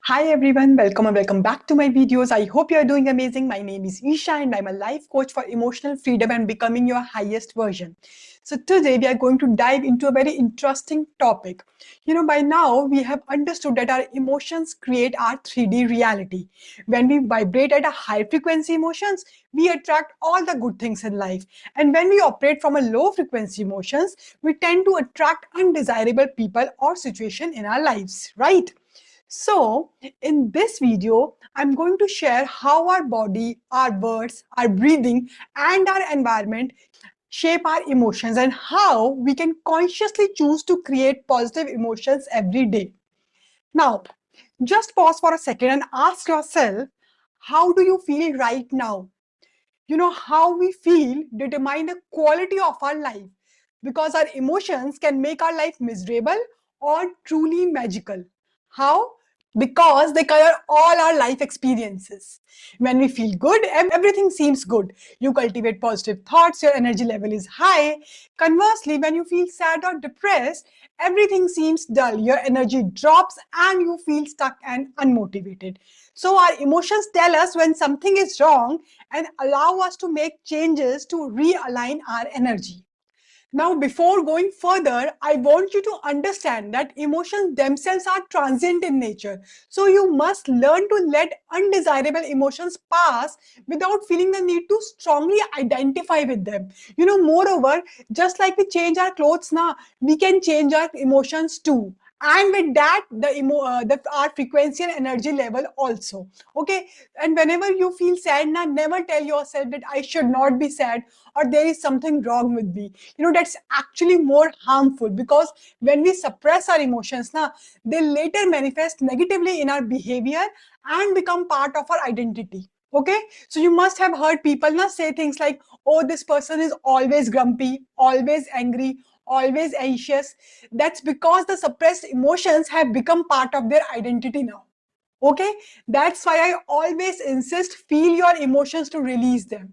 Hi everyone, welcome and welcome back to my videos. I hope you are doing amazing. My name is Isha and I'm a life coach for emotional freedom and becoming your highest version. So today we are going to dive into a very interesting topic. By now we have understood that our emotions create our 3D reality. When we vibrate at a high frequency emotions, we attract all the good things in life. And when we operate from a low frequency emotions, we tend to attract undesirable people or situation in our lives, right? So, in this video, I'm going to share how our body, our words, our breathing, and our environment shape our emotions and how we can consciously choose to create positive emotions every day. Now, just pause for a second and ask yourself, how do you feel right now? How we feel determine the quality of our life because our emotions can make our life miserable or truly magical. How? Because they color all our life experiences. When we feel good, everything seems good. You cultivate positive thoughts, your energy level is high. Conversely, when you feel sad or depressed, everything seems dull, your energy drops, and you feel stuck and unmotivated. So, our emotions tell us when something is wrong and allow us to make changes to realign our energy. Now, before going further, I want you to understand that emotions themselves are transient in nature. So, you must learn to let undesirable emotions pass without feeling the need to strongly identify with them. Moreover, just like we change our clothes now, we can change our emotions too. And with that, our frequency and energy level also. Okay, and whenever you feel sad, now never tell yourself that I should not be sad or there is something wrong with me. That's actually more harmful because when we suppress our emotions now, they later manifest negatively in our behavior and become part of our identity. Okay, so you must have heard people now say things like, oh, this person is always grumpy, always angry, always anxious. That's because the suppressed emotions have become part of their identity now. Okay, that's why I always insist feel your emotions to release them.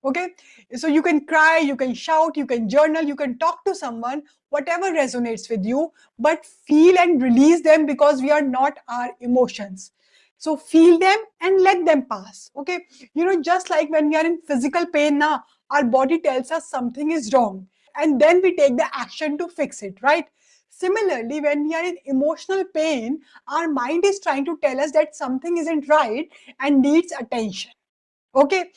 Okay, so you can cry, you can shout, you can journal, you can talk to someone, whatever resonates with you, but feel and release them because we are not our emotions. So feel them and let them pass. Okay, just like when we are in physical pain now, our body tells us something is wrong and then we take the action to fix it, right? Similarly, when we are in emotional pain, our mind is trying to tell us that something isn't right and needs attention. Okay,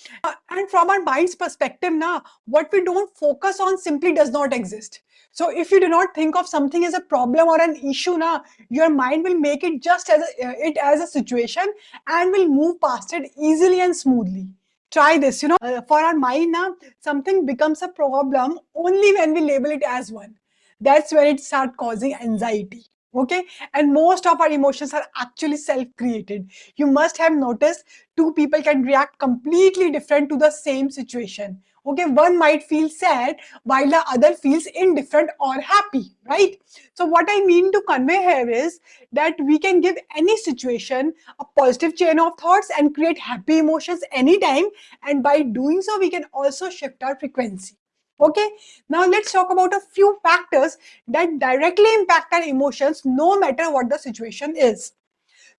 and from our mind's perspective now, what we don't focus on simply does not exist. So if you do not think of something as a problem or an issue now, your mind will make it just as it as a situation and will move past it easily and smoothly. Try this. For our mind now, something becomes a problem only when we label it as one. That's when it starts causing anxiety. Okay, and most of our emotions are actually self-created. You must have noticed two people can react completely different to the same situation. Okay, one might feel sad while the other feels indifferent or happy, right? So what I mean to convey here is that we can give any situation a positive chain of thoughts and create happy emotions anytime, and by doing so we can also shift our frequency. Okay, now let's talk about a few factors that directly impact our emotions no matter what the situation is.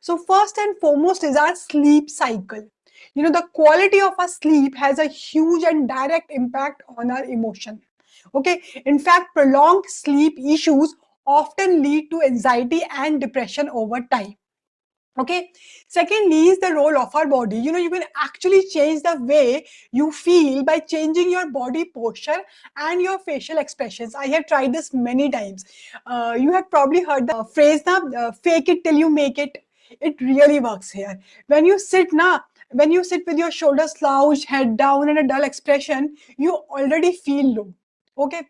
So first and foremost is our sleep cycle. The quality of our sleep has a huge and direct impact on our emotion. Okay, in fact, prolonged sleep issues often lead to anxiety and depression over time. Okay, secondly is the role of our body. You can actually change the way you feel by changing your body posture and your facial expressions. I have tried this many times. You have probably heard the phrase now, fake it till you make it. It really works here. When you sit now, when you sit with your shoulders slouched, head down, and a dull expression, you already feel low. Okay,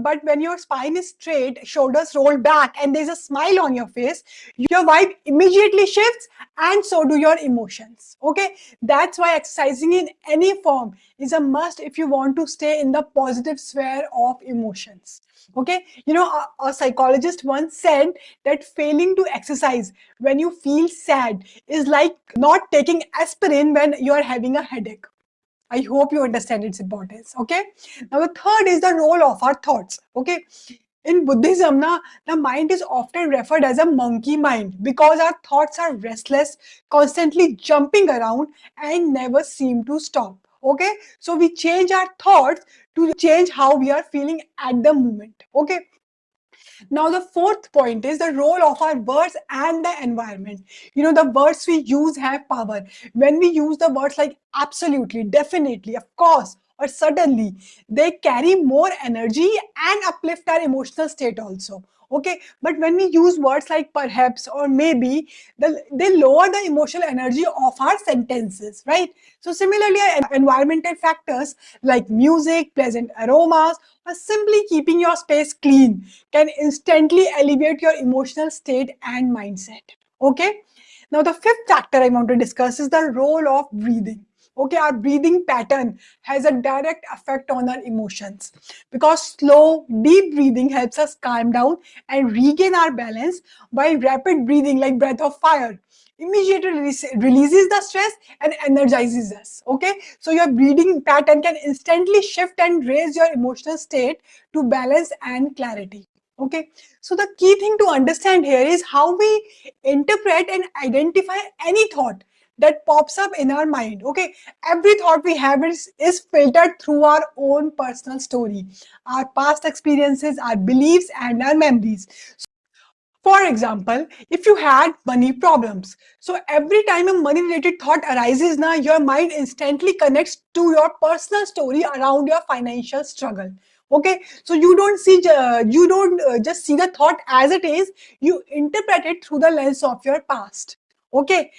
but when your spine is straight, shoulders roll back, and there's a smile on your face, your vibe immediately shifts, and so do your emotions. Okay, that's why exercising in any form is a must if you want to stay in the positive sphere of emotions. Okay, a psychologist once said that failing to exercise when you feel sad is like not taking aspirin when you're having a headache. I hope you understand its importance. Okay. Now, the third is the role of our thoughts. Okay. In Buddhism, na, the mind is often referred as a monkey mind because our thoughts are restless, constantly jumping around, and never seem to stop. Okay, so we change our thoughts to change how we are feeling at the moment. Okay, now, the fourth point is the role of our words and the environment. You know, the words we use have power. When we use the words like absolutely, definitely, of course, or suddenly, they carry more energy and uplift our emotional state also. Okay, but when we use words like perhaps or maybe, they lower the emotional energy of our sentences, right? So, similarly, environmental factors like music, pleasant aromas, or simply keeping your space clean can instantly elevate your emotional state and mindset. Okay. Now, the fifth factor I want to discuss is the role of breathing. Okay, our breathing pattern has a direct effect on our emotions because slow, deep breathing helps us calm down and regain our balance, while rapid breathing, like breath of fire, immediately releases the stress and energizes us. Okay, so your breathing pattern can instantly shift and raise your emotional state to balance and clarity. Okay, so the key thing to understand here is how we interpret and identify any thought that pops up in our mind. Okay, every thought we have is filtered through our own personal story, our past experiences, our beliefs, and our memories. For example, if you had money problems, so every time a money related thought arises, now your mind instantly connects to your personal story around your financial struggle. Okay, so you don't just see the thought as it is, you interpret it through the lens of your past. Okay,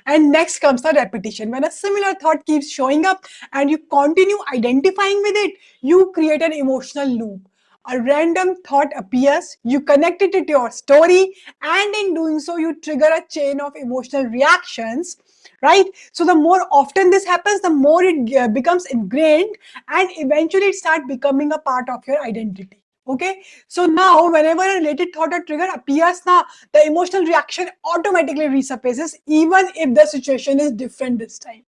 and next comes the repetition. When a similar thought keeps showing up and you continue identifying with it, you create an emotional loop. A random thought appears, you connect it to your story, and in doing so, you trigger a chain of emotional reactions, right? So, the more often this happens, the more it becomes ingrained, and eventually it starts becoming a part of your identity. Okay, so now whenever a related thought or trigger appears, now the emotional reaction automatically resurfaces, even if the situation is different this time.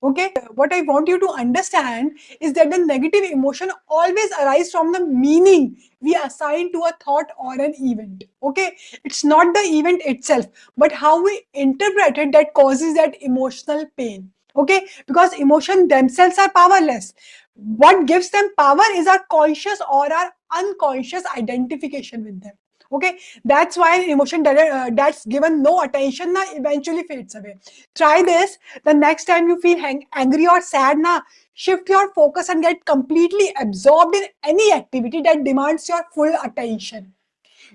Okay, what I want you to understand is that the negative emotion always arises from the meaning we assign to a thought or an event. Okay, it's not the event itself, but how we interpret it that causes that emotional pain. Okay, because emotions themselves are powerless. What gives them power is our conscious or our unconscious identification with them. Okay, that's why an emotion that's given no attention now eventually fades away. Try this the next time you feel angry or sad. Now shift your focus and get completely absorbed in any activity that demands your full attention.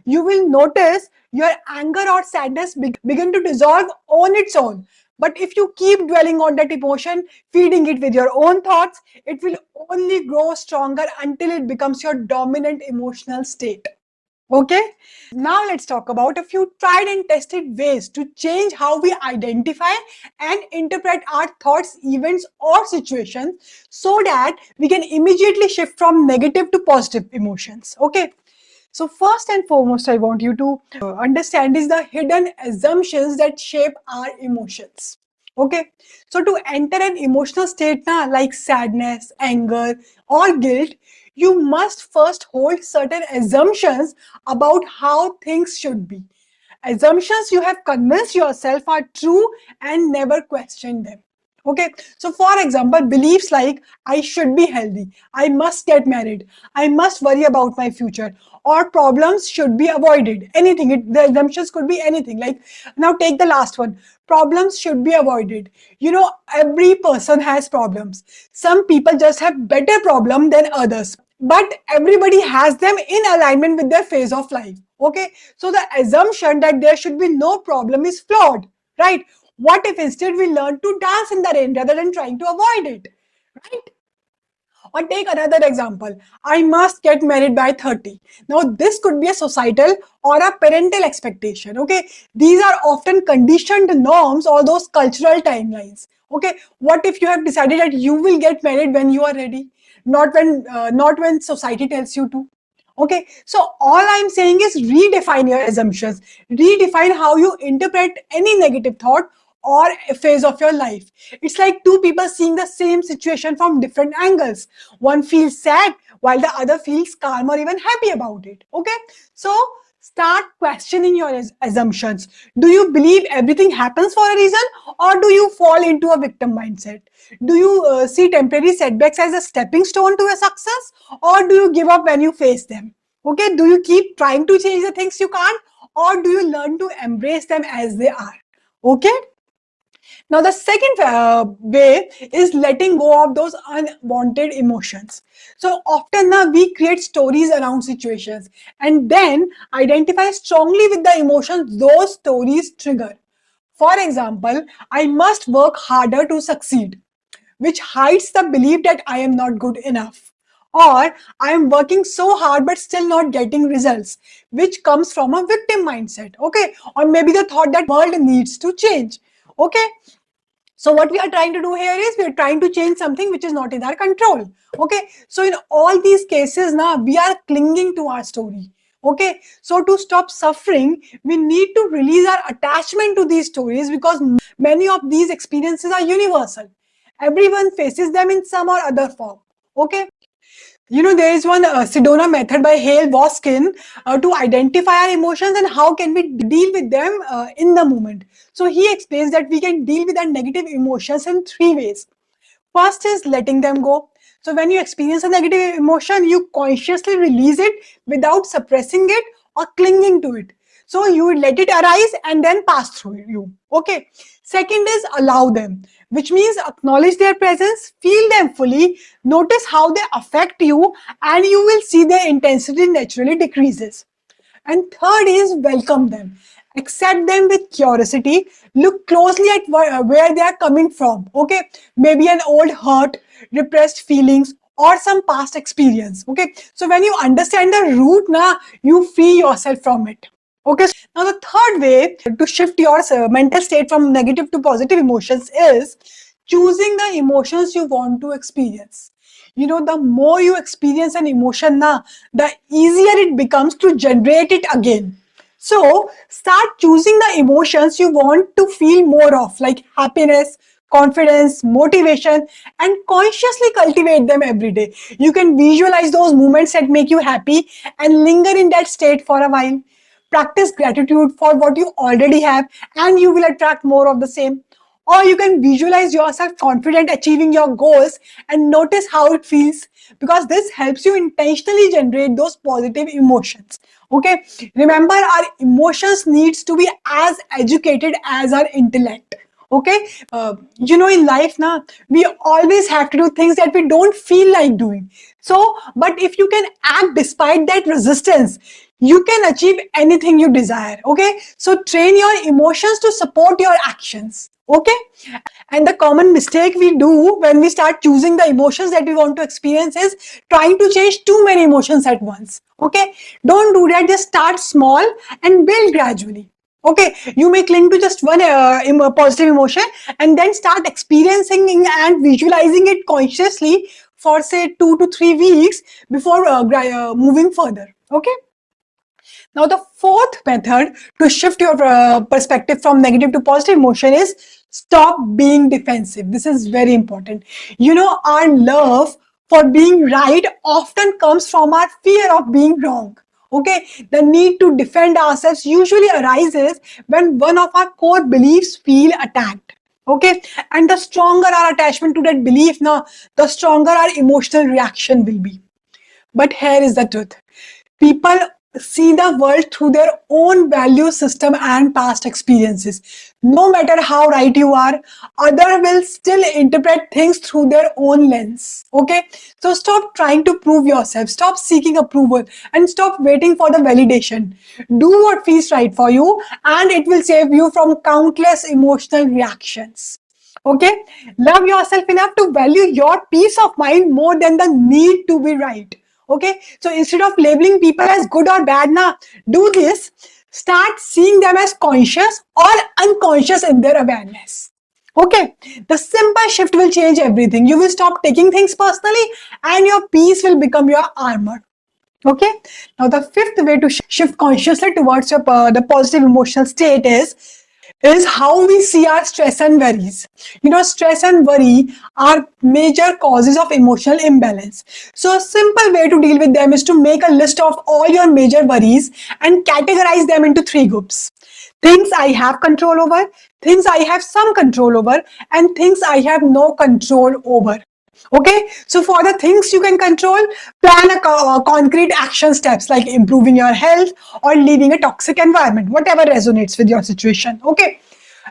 You will notice your anger or sadness begin to dissolve on its own. But if you keep dwelling on that emotion, feeding it with your own thoughts, it will only grow stronger until it becomes your dominant emotional state. Okay, now let's talk about a few tried and tested ways to change how we identify and interpret our thoughts, events, or situations so that we can immediately shift from negative to positive emotions. Okay, so first and foremost, I want you to understand is the hidden assumptions that shape our emotions. Okay, so to enter an emotional state na, like sadness, anger, or guilt, you must first hold certain assumptions about how things should be. Assumptions you have convinced yourself are true and never questioned them. Okay, so for example, beliefs like I should be healthy, I must get married, I must worry about my future, or problems should be avoided. Anything, the assumptions could be anything. Like now, take the last one, problems should be avoided. You know, every person has problems. Some people just have better problem than others, but everybody has them in alignment with their phase of life. Okay, so the assumption that there should be no problem is flawed, right? What if instead we learn to dance in the rain rather than trying to avoid it, right? Or take another example, I must get married by 30. Now, this could be a societal or a parental expectation. Okay, these are often conditioned norms or those cultural timelines. Okay, what if you have decided that you will get married when you are ready, not when society tells you to? Okay, so all I'm saying is redefine your assumptions, redefine how you interpret any negative thought, or a phase of your life. It's like two people seeing the same situation from different angles. One feels sad while the other feels calm or even happy about it. Okay, so start questioning your assumptions. Do you believe everything happens for a reason, or do you fall into a victim mindset? Do you see temporary setbacks as a stepping stone to a success, or do you give up when you face them? Okay, do you keep trying to change the things you can't, or do you learn to embrace them as they are? Okay, now the second way is letting go of those unwanted emotions. So often now we create stories around situations and then identify strongly with the emotions those stories trigger. For example, I must work harder to succeed, which hides the belief that I am not good enough. Or I am working so hard but still not getting results, which comes from a victim mindset. Okay. Or maybe the thought that world needs to change. Okay. So what we are trying to do here is we are trying to change something which is not in our control. Okay. So in all these cases now we are clinging to our story. Okay. So to stop suffering, we need to release our attachment to these stories because many of these experiences are universal. Everyone faces them in some or other form. Okay. You know, there is one Sedona method by Hale Voskin to identify our emotions and how can we deal with them in the moment. So he explains that we can deal with our negative emotions in three ways. First is letting them go. So when you experience a negative emotion, you consciously release it without suppressing it or clinging to it. So you let it arise and then pass through you. Okay. Second is allow them, which means acknowledge their presence, feel them fully, notice how they affect you, and you will see their intensity naturally decreases. And third is welcome them. Accept them with curiosity. Look closely at where they are coming from. Okay, maybe an old hurt, repressed feelings, or some past experience. Okay, so when you understand the root, now you free yourself from it. Okay, now the third way to shift your mental state from negative to positive emotions is choosing the emotions you want to experience. You know, the more you experience an emotion now, the easier it becomes to generate it again. So start choosing the emotions you want to feel more of, like happiness, confidence, motivation, and consciously cultivate them every day. You can visualize those moments that make you happy and linger in that state for a while. Practice gratitude for what you already have, and you will attract more of the same. Or you can visualize yourself confident achieving your goals and notice how it feels, because this helps you intentionally generate those positive emotions. Okay, remember, our emotions needs to be as educated as our intellect. Okay, you know, in life now we always have to do things that we don't feel like doing. So but if you can act despite that resistance, you can achieve anything you desire. Okay, so train your emotions to support your actions. Okay, and the common mistake we do when we start choosing the emotions that we want to experience is trying to change too many emotions at once. Okay, don't do that. Just start small and build gradually. Okay, you may cling to just one positive emotion and then start experiencing and visualizing it consciously for say 2 to 3 weeks before moving further. Okay. Now, the fourth method to shift your perspective from negative to positive emotion is stop being defensive. This is very important. You know, our love for being right often comes from our fear of being wrong. Okay, the need to defend ourselves usually arises when one of our core beliefs feel attacked. Okay, and the stronger our attachment to that belief, now the stronger our emotional reaction will be. But here is the truth. People see the world through their own value system and past experiences. No matter how right you are, others will still interpret things through their own lens. Okay? So stop trying to prove yourself. Stop seeking approval and stop waiting for the validation. Do what feels right for you, and it will save you from countless emotional reactions. Okay, love yourself enough to value your peace of mind more than the need to be right. Okay, so instead of labeling people as good or bad, now do this. Start seeing them as conscious or unconscious in their awareness. Okay, the simple shift will change everything. You will stop taking things personally and your peace will become your armor. Okay, now the fifth way to shift consciously towards the positive emotional state is is how we see our stress and worries. Stress and worry are major causes of emotional imbalance. So, a simple way to deal with them is to make a list of all your major worries and categorize them into three groups: things I have control over, things I have some control over, and things I have no control over. Okay, so for the things you can control, plan a concrete action steps like improving your health or leaving a toxic environment, whatever resonates with your situation. Okay,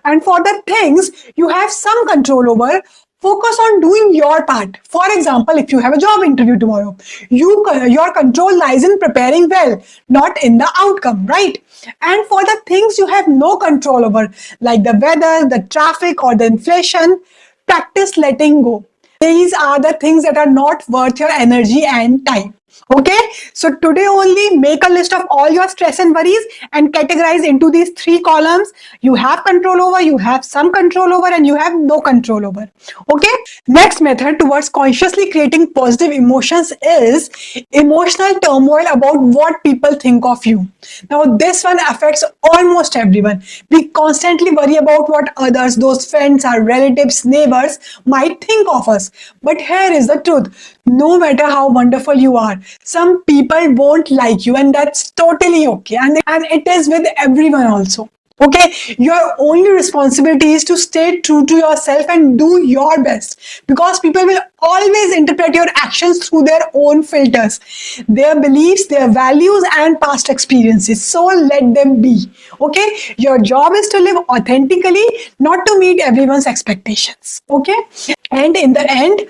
and for the things you have some control over, focus on doing your part. For example, if you have a job interview tomorrow, your control lies in preparing well, not in the outcome, right? And for the things you have no control over, like the weather, the traffic, or the inflation, practice letting go. These are the things that are not worth your energy and time. Okay, so today only make a list of all your stress and worries and categorize into these three columns: you have control over, you have some control over, and you have no control over. Okay, next method towards consciously creating positive emotions is emotional turmoil about what people think of you. Now, this one affects almost everyone. We constantly worry about what others, those friends, our relatives, neighbors might think of us. But here is the truth: no matter how wonderful you are, some people won't like you, and that's totally okay. And it is with everyone also. Okay, your only responsibility is to stay true to yourself and do your best, because people will always interpret your actions through their own filters, their beliefs, their values, and past experiences. So let them be. Okay, your job is to live authentically, not to meet everyone's expectations. Okay, and in the end,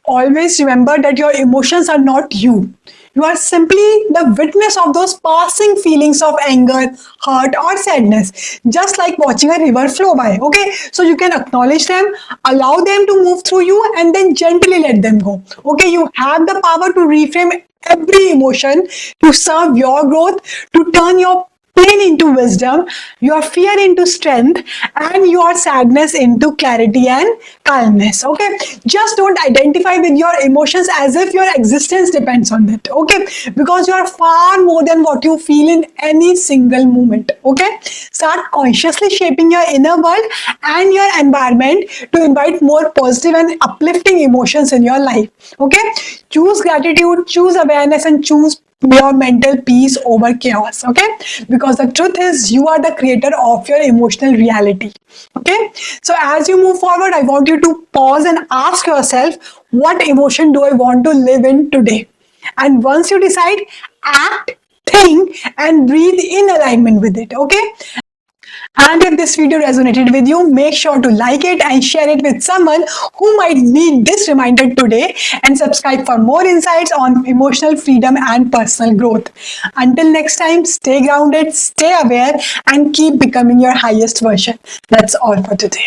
always remember that your emotions are not you. You are simply the witness of those passing feelings of anger, hurt, or sadness, just like watching a river flow by. Okay, so you can acknowledge them, allow them to move through you, and then gently let them go. Okay, you have the power to reframe every emotion to serve your growth, to turn your pain into wisdom, your fear into strength, and your sadness into clarity and calmness. Okay, just don't identify with your emotions as if your existence depends on it. Okay, because you are far more than what you feel in any single moment. Okay, start consciously shaping your inner world and your environment to invite more positive and uplifting emotions in your life. Okay, choose gratitude, choose awareness, and choose your mental peace over chaos. Okay, because the truth is, you are the creator of your emotional reality. Okay, so as you move forward, I want you to pause and ask yourself, what emotion do I want to live in today? And once you decide, act, think, and breathe in alignment with it. Okay, and if this video resonated with you, make sure to like it and share it with someone who might need this reminder today, and subscribe for more insights on emotional freedom and personal growth. Until next time, stay grounded, stay aware, and keep becoming your highest version. That's all for today.